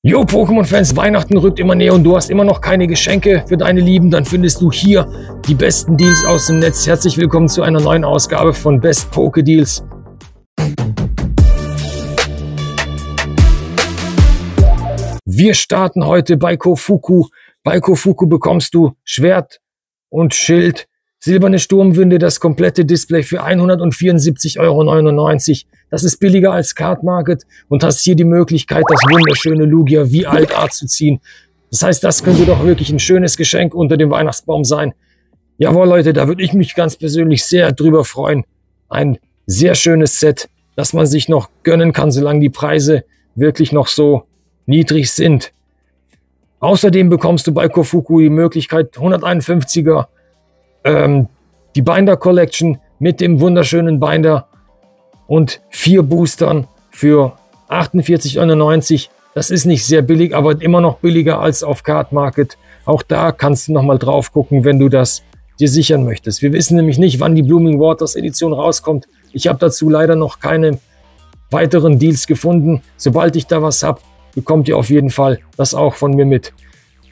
Jo, Pokémon-Fans, Weihnachten rückt immer näher und du hast immer noch keine Geschenke für deine Lieben, dann findest du hier die besten Deals aus dem Netz. Herzlich willkommen zu einer neuen Ausgabe von Best Poké Deals. Wir starten heute bei Kofuku. Bei Kofuku bekommst du Schwert und Schild, silberne Sturmwinde, das komplette Display für 174,99 €. Das ist billiger als Card Market und hast hier die Möglichkeit, das wunderschöne Lugia wie Alt Art zu ziehen. Das heißt, das könnte doch wirklich ein schönes Geschenk unter dem Weihnachtsbaum sein. Jawohl, Leute, da würde ich mich ganz persönlich sehr drüber freuen. Ein sehr schönes Set, das man sich noch gönnen kann, solange die Preise wirklich noch so niedrig sind. Außerdem bekommst du bei Kofuku die Möglichkeit, 151er die Binder Collection mit dem wunderschönen Binder und 4 Boostern für 48,99 €. Das ist nicht sehr billig, aber immer noch billiger als auf Card Market. Auch da kannst du nochmal drauf gucken, wenn du das dir sichern möchtest. Wir wissen nämlich nicht, wann die Blooming Waters Edition rauskommt. Ich habe dazu leider noch keine weiteren Deals gefunden. Sobald ich da was habe, bekommt ihr auf jeden Fall das auch von mir mit.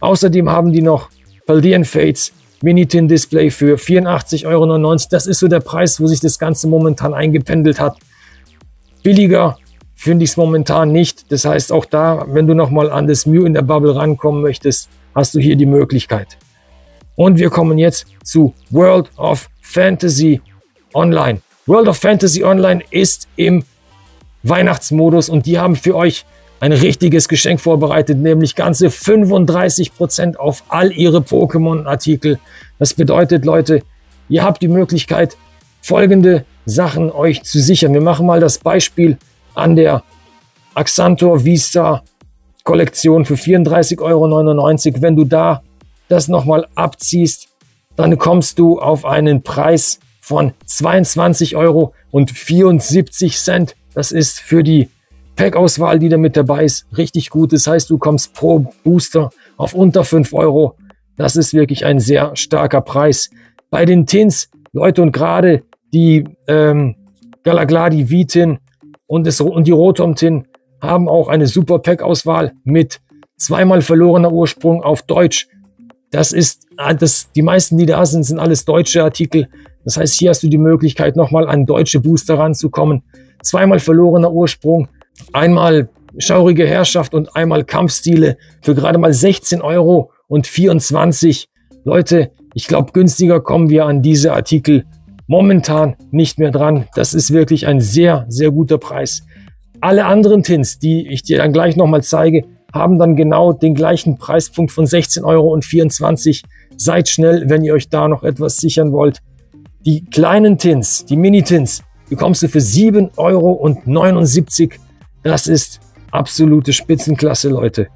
Außerdem haben die noch Paldean Fates Mini-Tin Display für 84,99 €. Das ist so der Preis, wo sich das Ganze momentan eingependelt hat. Billiger finde ich es momentan nicht. Das heißt, auch da, wenn du nochmal an das Mew in der Bubble rankommen möchtest, hast du hier die Möglichkeit. Und wir kommen jetzt zu World of Fantasy Online. World of Fantasy Online ist im Weihnachtsmodus und die haben für euch ein richtiges Geschenk vorbereitet, nämlich ganze 35% auf all ihre Pokémon-Artikel. Das bedeutet, Leute, ihr habt die Möglichkeit, folgende Sachen euch zu sichern. Wir machen mal das Beispiel an der Axantor Vista Kollektion für 34,99 €. Wenn du da das nochmal abziehst, dann kommst du auf einen Preis von 22,74 €. Das ist für die Pack-Auswahl, die da mit dabei ist, richtig gut. Das heißt, du kommst pro Booster auf unter 5 €. Das ist wirklich ein sehr starker Preis. Bei den Tins, Leute, und gerade die Galagladi V-Tin und die Rotom-Tin haben auch eine super Pack-Auswahl mit zweimal verlorener Ursprung auf Deutsch. Das ist die meisten, die da sind alles deutsche Artikel. Das heißt, hier hast du die Möglichkeit, nochmal an deutsche Booster ranzukommen. Zweimal verlorener Ursprung, einmal schaurige Herrschaft und einmal Kampfstile für gerade mal 16,24 €. Leute, ich glaube, günstiger kommen wir an diese Artikel momentan nicht mehr dran. Das ist wirklich ein sehr, sehr guter Preis. Alle anderen Tins, die ich dir dann gleich nochmal zeige, haben dann genau den gleichen Preispunkt von 16,24 €. Seid schnell, wenn ihr euch da noch etwas sichern wollt. Die kleinen Tins, die Mini-Tins, bekommst du für 7,79 €. Das ist absolute Spitzenklasse, Leute.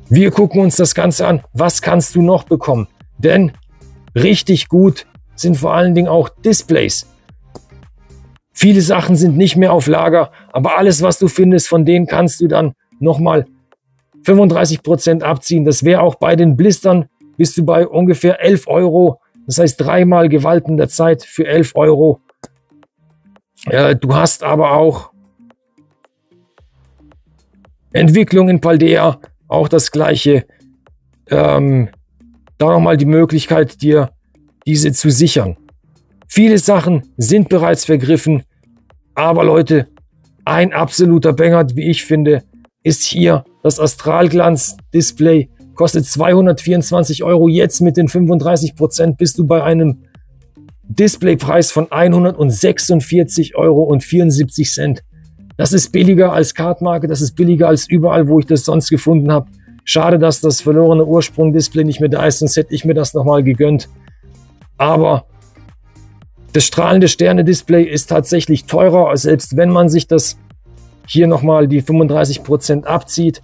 Wir gucken uns das Ganze an. Was kannst du noch bekommen? Denn richtig gut sind vor allen Dingen auch Displays. Viele Sachen sind nicht mehr auf Lager, aber alles, was du findest, von denen kannst du dann nochmal 35% abziehen. Das wäre auch bei den Blistern, bist du bei ungefähr 11 €. Das heißt, 3-mal Gewalt in der Zeit für 11 €. Du hast aber auch Entwicklung in Paldea, auch das gleiche. Da nochmal die Möglichkeit, dir diese zu sichern. Viele Sachen sind bereits vergriffen, aber Leute, ein absoluter Banger, wie ich finde, ist hier das Astralglanz Display. Kostet 224 €. Jetzt mit den 35% bist du bei einem Displaypreis von 146,74 €. Das ist billiger als Card Market, das ist billiger als überall, wo ich das sonst gefunden habe. Schade, dass das verlorene Ursprung-Display nicht mehr da ist, sonst hätte ich mir das nochmal gegönnt. Aber das strahlende Sterne-Display ist tatsächlich teurer, selbst wenn man sich das hier nochmal die 35% abzieht.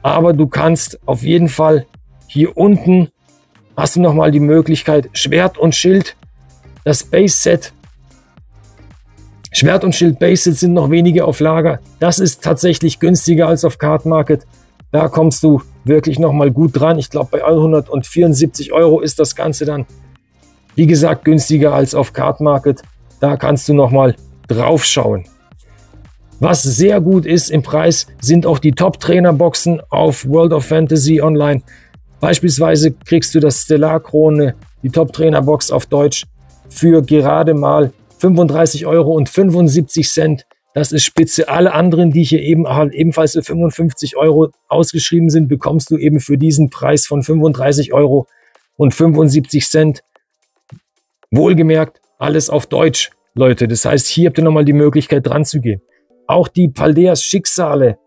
Aber du kannst auf jeden Fall hier unten, hast du nochmal die Möglichkeit, Schwert und Schild, das Base-Set. Schwert und Schild Base sind noch wenige auf Lager. Das ist tatsächlich günstiger als auf Card Market. Da kommst du wirklich nochmal gut dran. Ich glaube, bei 174 € ist das Ganze dann, wie gesagt, günstiger als auf Card Market. Da kannst du nochmal drauf schauen. Was sehr gut ist im Preis, sind auch die Top-Trainer-Boxen auf World of Fantasy Online. Beispielsweise kriegst du das Stellar-Krone, die Top-Trainer-Box auf Deutsch, für gerade mal 35,75 €. Das ist spitze. Alle anderen, die hier ebenfalls für 55 € ausgeschrieben sind, bekommst du eben für diesen Preis von 35,75 €. Wohlgemerkt, alles auf Deutsch, Leute. Das heißt, hier habt ihr nochmal die Möglichkeit dran zu gehen. Auch die Paldeas Schicksale,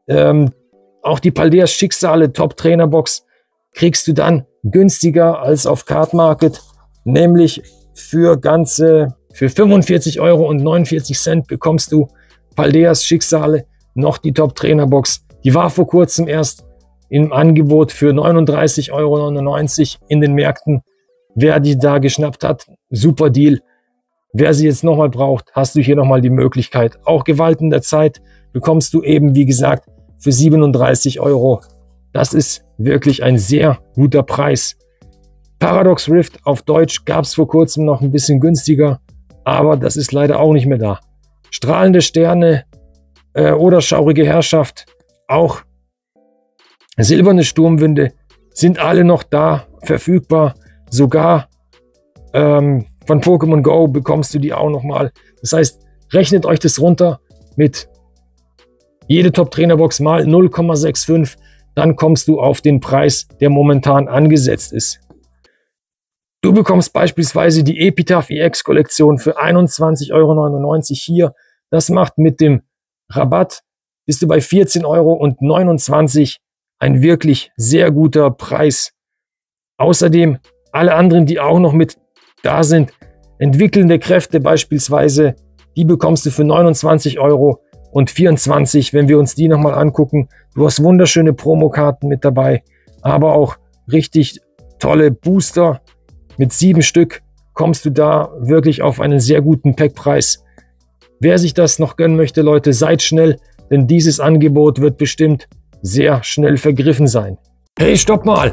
Top-Trainer-Box kriegst du dann günstiger als auf Card Market, nämlich für 45,49 € bekommst du Paldeas Schicksale, noch die Top-Trainer-Box. Die war vor kurzem erst im Angebot für 39,99 € in den Märkten. Wer die da geschnappt hat, super Deal. Wer sie jetzt nochmal braucht, hast du hier nochmal die Möglichkeit. Auch Gewalten der Zeit bekommst du eben, wie gesagt, für 37 €. Das ist wirklich ein sehr guter Preis. Paradox Rift auf Deutsch gab es vor kurzem noch ein bisschen günstiger, aber das ist leider auch nicht mehr da. Strahlende Sterne oder Schaurige Herrschaft, auch silberne Sturmwinde, sind alle noch da, verfügbar. Sogar von Pokémon Go bekommst du die auch nochmal. Das heißt, rechnet euch das runter mit jede Top-Trainer-Box mal 0,65, dann kommst du auf den Preis, der momentan angesetzt ist. Du bekommst beispielsweise die Epitaph EX-Kollektion für 21,99 € hier. Das macht mit dem Rabatt, bist du bei 14,29 € ein wirklich sehr guter Preis. Außerdem alle anderen, die auch noch mit da sind, entwickelnde Kräfte beispielsweise, die bekommst du für 29,24 €. Wenn wir uns die nochmal angucken, du hast wunderschöne Promokarten mit dabei, aber auch richtig tolle Booster. Mit 7 Stück kommst du da wirklich auf einen sehr guten Packpreis. Wer sich das noch gönnen möchte, Leute, seid schnell, denn dieses Angebot wird bestimmt sehr schnell vergriffen sein. Hey, stopp mal!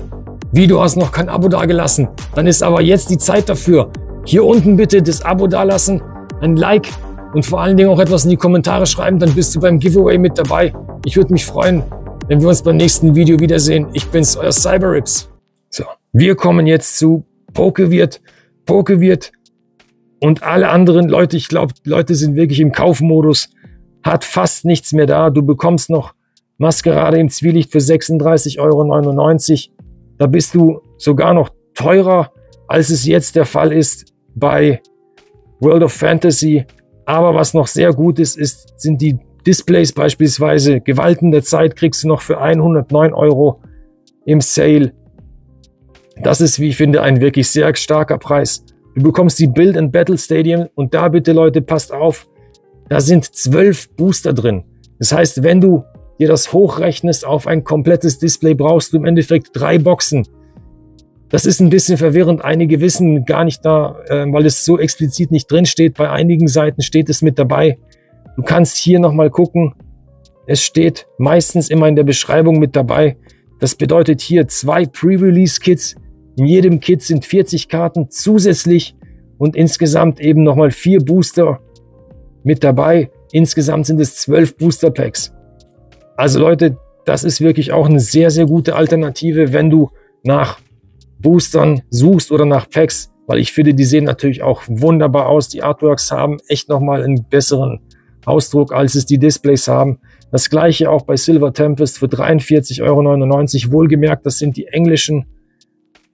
Wie, du hast noch kein Abo dagelassen? Dann ist aber jetzt die Zeit dafür. Hier unten bitte das Abo dalassen, ein Like und vor allen Dingen auch etwas in die Kommentare schreiben, dann bist du beim Giveaway mit dabei. Ich würde mich freuen, wenn wir uns beim nächsten Video wiedersehen. Ich bin's, euer Cyberix. So, wir kommen jetzt zu Pokevirt. Pokevirt und alle anderen Leute, ich glaube, Leute sind wirklich im Kaufmodus, hat fast nichts mehr da. Du bekommst noch Maskerade im Zwielicht für 36,99 €. Da bist du sogar noch teurer, als es jetzt der Fall ist bei World of Fantasy. Aber was noch sehr gut ist, sind die Displays beispielsweise. Gewalten der Zeit kriegst du noch für 109 € im Sale. Das ist, wie ich finde, ein wirklich sehr starker Preis. Du bekommst die Build and Battle Stadium und da bitte, Leute, passt auf, da sind 12 Booster drin. Das heißt, wenn du dir das hochrechnest auf ein komplettes Display, brauchst du im Endeffekt 3 Boxen. Das ist ein bisschen verwirrend. Einige wissen gar nicht da, weil es so explizit nicht drin steht. Bei einigen Seiten steht es mit dabei. Du kannst hier nochmal gucken. Es steht meistens immer in der Beschreibung mit dabei. Das bedeutet hier 2 Pre-Release-Kits. In jedem Kit sind 40 Karten zusätzlich und insgesamt eben nochmal 4 Booster mit dabei. Insgesamt sind es 12 Booster Packs. Also Leute, das ist wirklich auch eine sehr, sehr gute Alternative, wenn du nach Boostern suchst oder nach Packs, weil ich finde, die sehen natürlich auch wunderbar aus. Die Artworks haben echt nochmal einen besseren Ausdruck, als es die Displays haben. Das gleiche auch bei Silver Tempest für 43,99 €. Wohlgemerkt, das sind die englischen,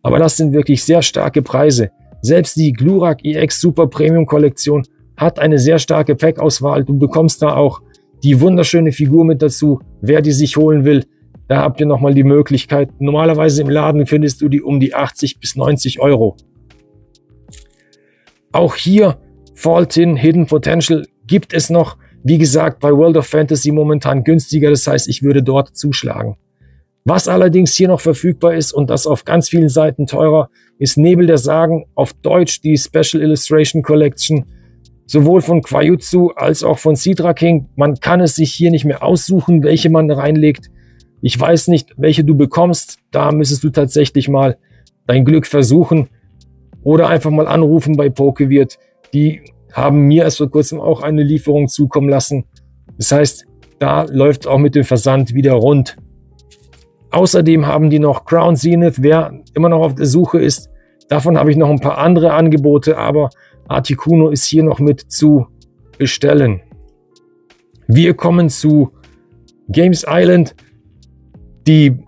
aber das sind wirklich sehr starke Preise. Selbst die Glurak EX Super Premium Kollektion hat eine sehr starke Pack-Auswahl. Du bekommst da auch die wunderschöne Figur mit dazu. Wer die sich holen will, da habt ihr nochmal die Möglichkeit. Normalerweise im Laden findest du die um die 80 bis 90 €. Auch hier Fall-Tin Hidden Potential gibt es noch. Wie gesagt, bei World of Fantasy momentan günstiger. Das heißt, ich würde dort zuschlagen. Was allerdings hier noch verfügbar ist und das auf ganz vielen Seiten teurer, ist Nebel der Sagen, auf Deutsch die Special Illustration Collection. Sowohl von Quajutsu als auch von Sidra King. Man kann es sich hier nicht mehr aussuchen, welche man reinlegt. Ich weiß nicht, welche du bekommst. Da müsstest du tatsächlich mal dein Glück versuchen oder einfach mal anrufen bei Pokevirt. Die haben mir erst vor kurzem auch eine Lieferung zukommen lassen Das heißt, da läuft auch mit dem Versand wieder rund. Außerdem haben die noch Crown Zenith, wer immer noch auf der Suche ist. Davon habe ich noch ein paar andere Angebote, aber Articuno ist hier noch mit zu bestellen. Wir kommen zu Games Island. Die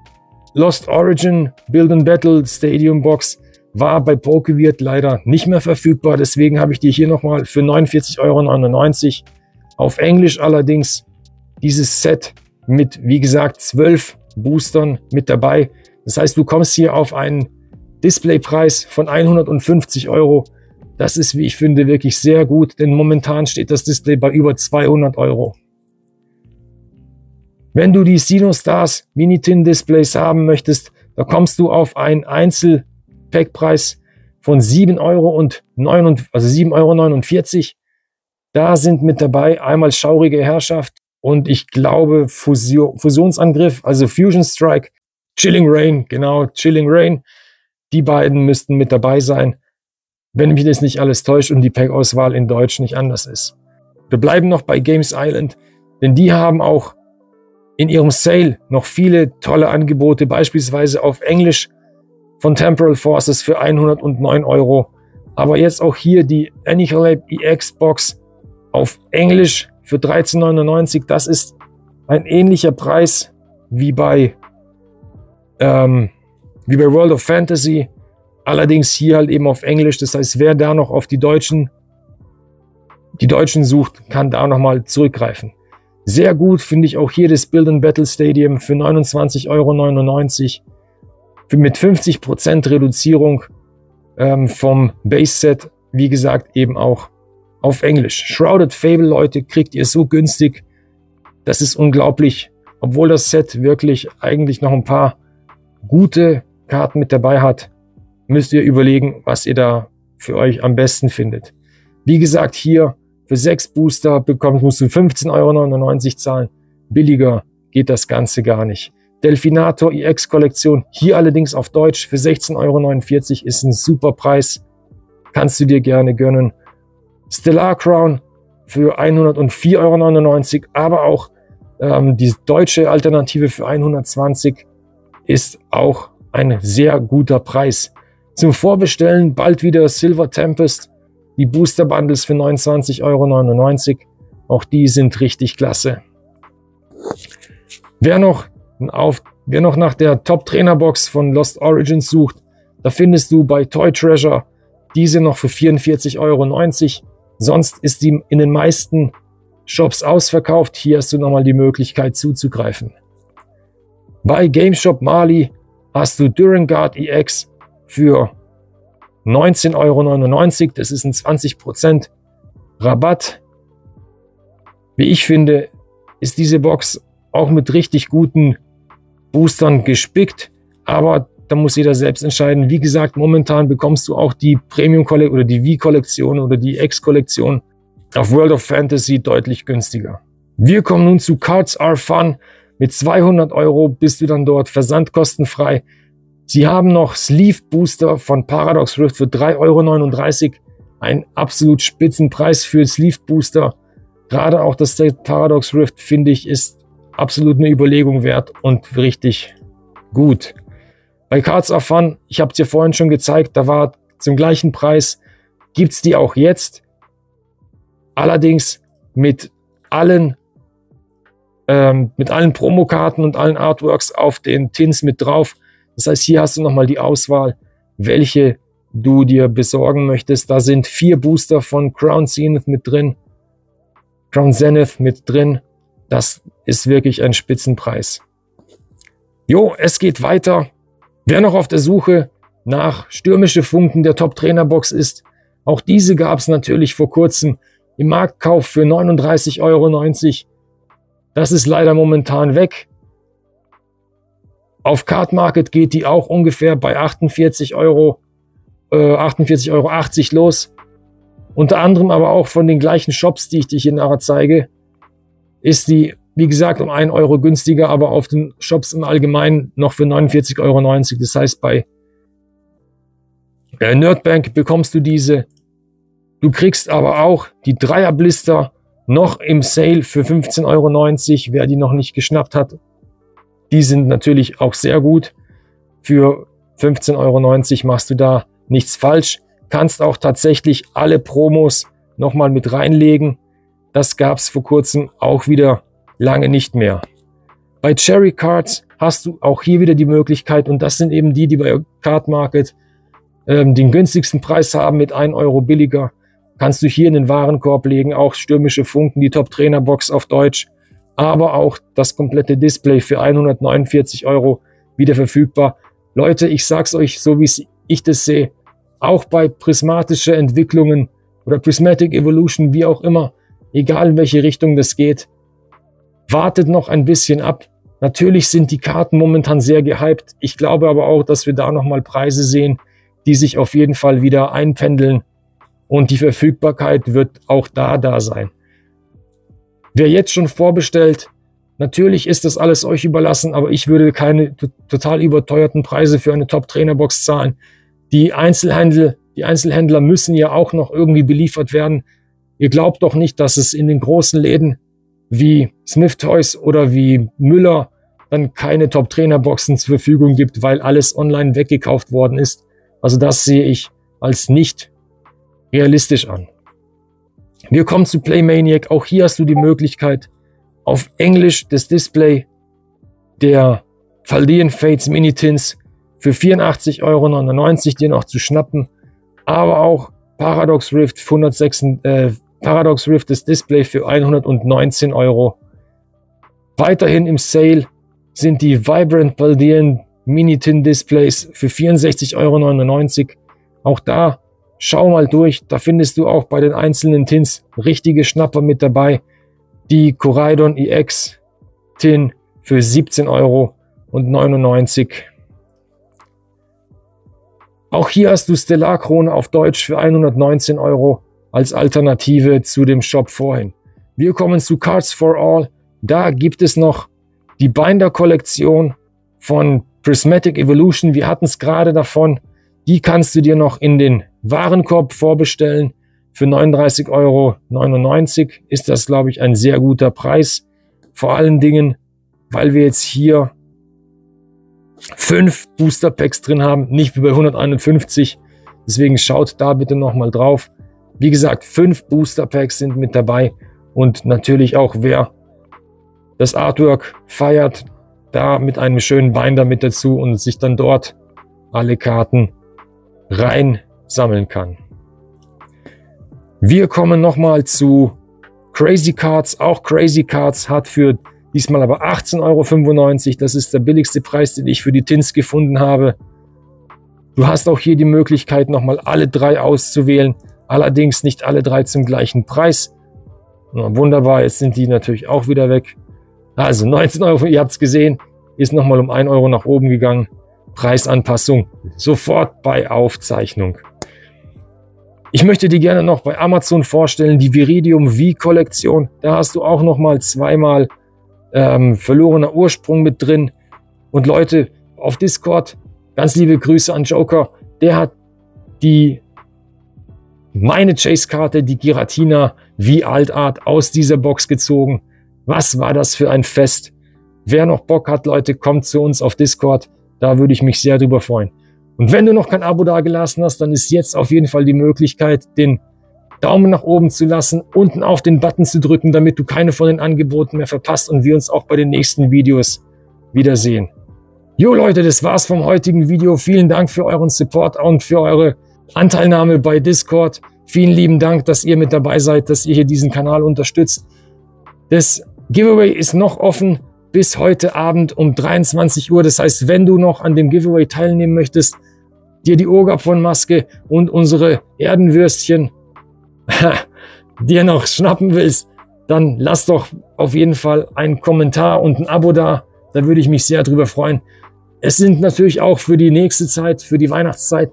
Lost Origin Build and Battle Stadium Box war bei PokeWeird leider nicht mehr verfügbar. Deswegen habe ich die hier nochmal für 49,99 € auf Englisch allerdings dieses Set mit, wie gesagt, 12 Boostern mit dabei. Das heißt, du kommst hier auf einen Displaypreis von 150 €. Das ist, wie ich finde, wirklich sehr gut, denn momentan steht das Display bei über 200 €. Wenn du die Sinostars Mini-Tin Displays haben möchtest, da kommst du auf einen Einzelpackpreis von 7,49 €. Da sind mit dabei einmal Schaurige Herrschaft und ich glaube Fusionsangriff, also Fusion Strike, Chilling Reign, genau, Chilling Reign. Die beiden müssten mit dabei sein, wenn mich das nicht alles täuscht und die Packauswahl in Deutsch nicht anders ist. Wir bleiben noch bei Games Island, denn die haben auch in ihrem Sale noch viele tolle Angebote, beispielsweise auf Englisch von Temporal Forces für 109 €. Aber jetzt auch hier die Annihilate EX Box auf Englisch für 13,99 €. Das ist ein ähnlicher Preis wie bei World of Fantasy. Allerdings hier halt eben auf Englisch. Das heißt, wer da noch auf die Deutschen sucht, kann da nochmal zurückgreifen. Sehr gut finde ich auch hier das Build and Battle Stadium für 29,99 € mit 50% Reduzierung vom Base-Set. Wie gesagt, eben auch auf Englisch. Shrouded Fable, Leute, kriegt ihr so günstig. Das ist unglaublich. Obwohl das Set wirklich eigentlich noch ein paar gute Karten mit dabei hat, müsst ihr überlegen, was ihr da für euch am besten findet. Wie gesagt, hier für 6 Booster musst du 15,99 € zahlen. Billiger geht das Ganze gar nicht. Delfinator EX Kollektion, hier allerdings auf Deutsch für 16,49 € ist ein super Preis. Kannst du dir gerne gönnen. Stellar Crown für 104,99 €, aber auch die deutsche Alternative für 120 € ist auch ein sehr guter Preis. Zum Vorbestellen bald wieder Silver Tempest, die Booster Bundles für 29,99 €. Auch die sind richtig klasse. Wer noch nach der Top Trainer Box von Lost Origins sucht, da findest du bei Toy Treasure diese noch für 44,90 €. Sonst ist die in den meisten Shops ausverkauft. Hier hast du nochmal die Möglichkeit zuzugreifen. Bei GameShop Mali hast du Durangard EX für 19,99 €. Das ist ein 20% Rabatt. Wie ich finde, ist diese Box auch mit richtig guten Boostern gespickt. Aber da muss jeder selbst entscheiden. Wie gesagt, momentan bekommst du auch die Premium-Kollektion oder die V-Kollektion oder die X-Kollektion auf World of Fantasy deutlich günstiger. Wir kommen nun zu Cards Are Fun. Mit 200 € bist du dann dort versandkostenfrei. Sie haben noch Sleeve Booster von Paradox Rift für 3,39 €. Ein absolut Spitzenpreis für Sleeve Booster. Gerade auch das Set Paradox Rift, finde ich, ist absolut eine Überlegung wert und richtig gut. Bei Cards Are Fun, ich habe es dir vorhin schon gezeigt, da war zum gleichen Preis, gibt es die auch jetzt. Allerdings mit allen Promokarten und allen Artworks auf den Tins mit drauf. Das heißt, hier hast du nochmal die Auswahl, welche du dir besorgen möchtest. Da sind 4 Booster von Crown Zenith mit drin. Das ist wirklich ein Spitzenpreis. Jo, es geht weiter. Wer noch auf der Suche nach Stürmische Funken der Top-Trainer-Box ist, auch diese gab es natürlich vor kurzem im Marktkauf für 39,90 €. Das ist leider momentan weg. Auf Card Market geht die auch ungefähr bei 48,80 € los. Unter anderem aber auch von den gleichen Shops, die ich dir hier nachher zeige, ist die, wie gesagt, um 1 € günstiger, aber auf den Shops im Allgemeinen noch für 49,90 €. Das heißt, bei Nerdbank bekommst du diese. Du kriegst aber auch die Dreierblister noch im Sale für 15,90 €. Wer die noch nicht geschnappt hat, die sind natürlich auch sehr gut. Für 15,90 € machst du da nichts falsch. Kannst auch tatsächlich alle Promos nochmal mit reinlegen. Das gab es vor kurzem auch wieder lange nicht mehr. Bei Cherry Cards hast du auch hier wieder die Möglichkeit, und das sind eben die, die bei Card Market den günstigsten Preis haben mit 1 € billiger. Kannst du hier in den Warenkorb legen, auch Stürmische Funken, die Top-Trainer-Box auf Deutsch, aber auch das komplette Display für 149 € wieder verfügbar. Leute, ich sag's euch, so wie ich das sehe, auch bei prismatische Entwicklungen oder Prismatic Evolution, wie auch immer, egal in welche Richtung das geht, wartet noch ein bisschen ab. Natürlich sind die Karten momentan sehr gehypt. Ich glaube aber auch, dass wir da nochmal Preise sehen, die sich auf jeden Fall wieder einpendeln. Und die Verfügbarkeit wird auch da sein. Wer jetzt schon vorbestellt, natürlich ist das alles euch überlassen, aber ich würde keine total überteuerten Preise für eine Top-Trainer-Box zahlen. Die Einzelhändler müssen ja auch noch irgendwie beliefert werden. Ihr glaubt doch nicht, dass es in den großen Läden wie Smith Toys oder wie Müller dann keine Top-Trainer-Boxen zur Verfügung gibt, weil alles online weggekauft worden ist. Also das sehe ich als nicht realistisch an. Wir kommen zu Playmaniac. Auch hier hast du die Möglichkeit, auf Englisch das Display der Chaldean Fates Mini-Tins für 84,99 € dir noch zu schnappen. Aber auch Paradox Rift Paradox Rift das Display für 119 €. Weiterhin im Sale sind die Vibrant Chaldean Mini-Tin Displays für 64,99 €. Auch da schau mal durch, da findest du auch bei den einzelnen Tins richtige Schnapper mit dabei. Die Coraidon EX Tin für 17,99 €. Auch hier hast du Stellar Krone auf Deutsch für 119 € als Alternative zu dem Shop vorhin. Wir kommen zu Cards for All. Da gibt es noch die Binder-Kollektion von Prismatic Evolution. Wir hatten es gerade davon. Die kannst du dir noch in den Warenkorb vorbestellen. Für 39,99 € ist das, glaube ich, ein sehr guter Preis. Vor allen Dingen, weil wir jetzt hier 5 Booster Packs drin haben, nicht wie bei 151. Deswegen schaut da bitte nochmal drauf. Wie gesagt, 5 Booster Packs sind mit dabei. Und natürlich auch, wer das Artwork feiert, da mit einem schönen Binder mit dazu und sich dann dort alle Karten rein sammeln kann. Wir kommen nochmal zu Crazy Cards. Auch Crazy Cards hat für diesmal aber 18,95 €. Das ist der billigste Preis, den ich für die Tins gefunden habe. Du hast auch hier die Möglichkeit, nochmal alle 3 auszuwählen. Allerdings nicht alle 3 zum gleichen Preis. Na, wunderbar, jetzt sind die natürlich auch wieder weg. Also 19 €, ihr habt es gesehen, ist nochmal um 1 € nach oben gegangen. Preisanpassung sofort bei Aufzeichnung. Ich möchte dir gerne noch bei Amazon vorstellen, die Viridium V-Kollektion. Da hast du auch nochmal zweimal verlorener Ursprung mit drin. Und Leute, auf Discord, ganz liebe Grüße an Joker. Der hat meine Chase-Karte, die Giratina V-Altart, aus dieser Box gezogen. Was war das für ein Fest? Wer noch Bock hat, Leute, kommt zu uns auf Discord. Da würde ich mich sehr drüber freuen. Und wenn du noch kein Abo dagelassen hast, dann ist jetzt auf jeden Fall die Möglichkeit, den Daumen nach oben zu lassen, unten auf den Button zu drücken, damit du keine von den Angeboten mehr verpasst und wir uns auch bei den nächsten Videos wiedersehen. Jo Leute, das war's vom heutigen Video. Vielen Dank für euren Support und für eure Anteilnahme bei Discord. Vielen lieben Dank, dass ihr mit dabei seid, dass ihr hier diesen Kanal unterstützt. Das Giveaway ist noch offen bis heute Abend um 23 Uhr. Das heißt, wenn du noch an dem Giveaway teilnehmen möchtest, dir die Ogapfon-Maske und unsere Erdenwürstchen dir noch schnappen willst, dann lass doch auf jeden Fall einen Kommentar und ein Abo da. Da würde ich mich sehr drüber freuen. Es sind natürlich auch für die nächste Zeit, für die Weihnachtszeit,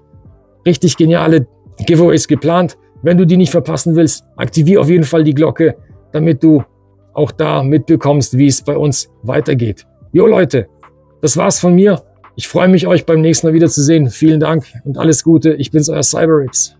richtig geniale Giveaways geplant. Wenn du die nicht verpassen willst, aktiviere auf jeden Fall die Glocke, damit du auch da mitbekommst, wie es bei uns weitergeht. Jo Leute, das war's von mir. Ich freue mich, euch beim nächsten Mal wiederzusehen. Vielen Dank und alles Gute. Ich bin's, euer Cyberix.